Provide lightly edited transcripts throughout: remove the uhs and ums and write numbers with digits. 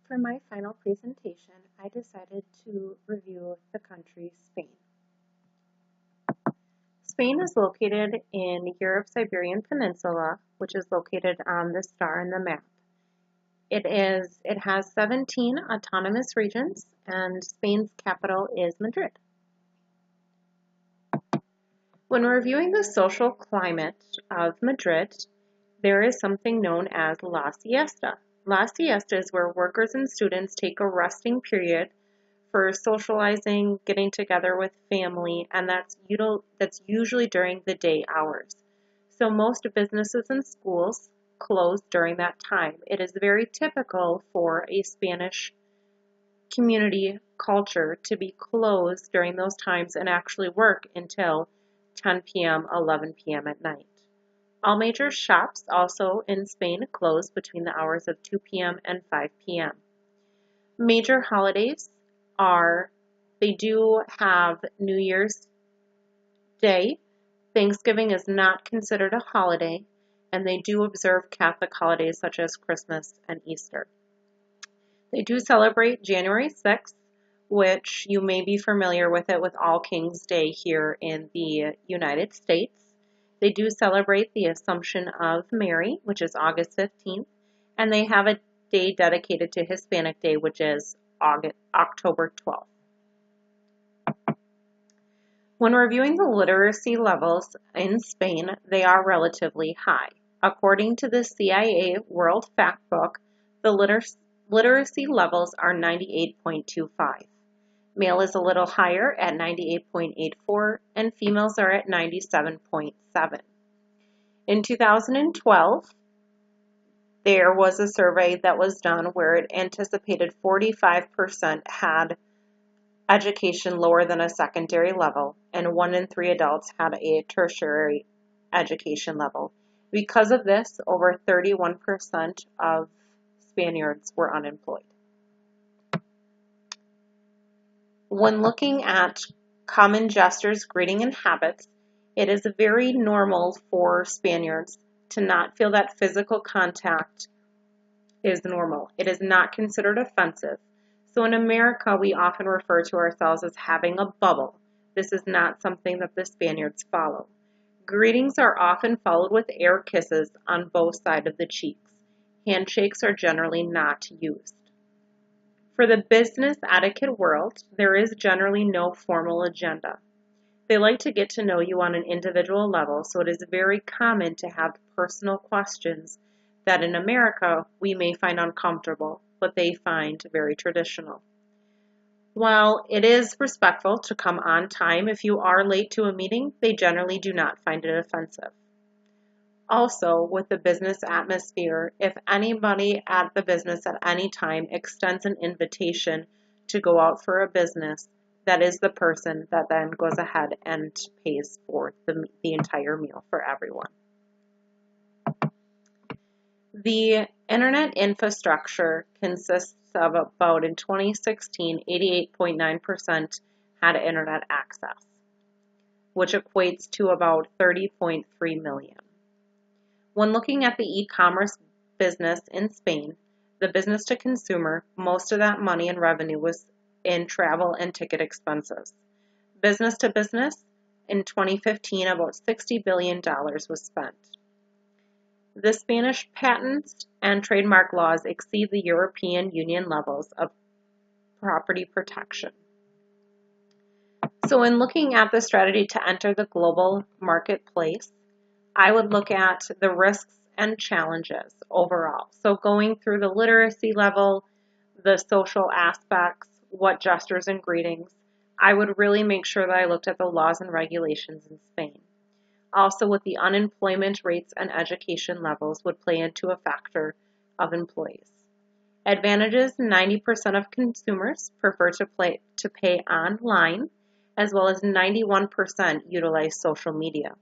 For my final presentation, I decided to review the country Spain. Spain is located in Europe's Iberian Peninsula, which is located on the star in the map. It has 17 autonomous regions, and Spain's capital is Madrid. When reviewing the social climate of Madrid, there is something known as La Siesta. La Siesta is where workers and students take a resting period for socializing, getting together with family, and that's usually during the day hours. So most businesses and schools close during that time. It is very typical for a Spanish community culture to be closed during those times and actually work until 10 p.m., 11 p.m. at night. All major shops also in Spain close between the hours of 2 p.m. and 5 p.m. Major holidays they do have New Year's Day. Thanksgiving is not considered a holiday, and they do observe Catholic holidays such as Christmas and Easter. They do celebrate January 6th, which you may be familiar with it with All Kings Day here in the United States. They do celebrate the Assumption of Mary, which is August 15th, and they have a day dedicated to Hispanic Day, which is October 12th. When reviewing the literacy levels in Spain, they are relatively high. According to the CIA World Factbook, the literacy levels are 98.25. Male is a little higher at 98.84, and females are at 97.7. In 2012, there was a survey that was done where it anticipated 45% had education lower than a secondary level, and 1 in 3 adults had a tertiary education level. Because of this, over 31% of Spaniards were unemployed. When looking at common gestures, greeting, and habits, it is very normal for Spaniards to not feel that physical contact is normal. It is not considered offensive. So in America, we often refer to ourselves as having a bubble. This is not something that the Spaniards follow. Greetings are often followed with air kisses on both sides of the cheeks. Handshakes are generally not used. For the business etiquette world, there is generally no formal agenda. They like to get to know you on an individual level, so it is very common to have personal questions that in America we may find uncomfortable, but they find very traditional. While it is respectful to come on time if you are late to a meeting, they generally do not find it offensive. Also, with the business atmosphere, if anybody at the business at any time extends an invitation to go out for a business, that is the person that then goes ahead and pays for the entire meal for everyone. The internet infrastructure consists of about, in 2016, 88.9% had internet access, which equates to about 30.3 million. When looking at the e-commerce business in Spain, the business to consumer, most of that money and revenue was in travel and ticket expenses. Business to business, in 2015, about $60 billion was spent. The Spanish patents and trademark laws exceed the European Union levels of property protection. So in looking at the strategy to enter the global marketplace, I would look at the risks and challenges overall. So going through the literacy level, the social aspects, what gestures and greetings, I would really make sure that I looked at the laws and regulations in Spain. Also, with the unemployment rates and education levels would play into a factor of employees. Advantages, 90% of consumers prefer to pay online, as well as 91% utilize social media.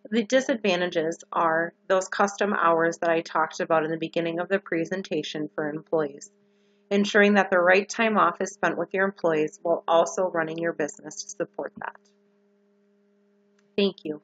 The disadvantages are those custom hours that I talked about in the beginning of the presentation for employees. Ensuring that the right time off is spent with your employees while also running your business to support that. Thank you.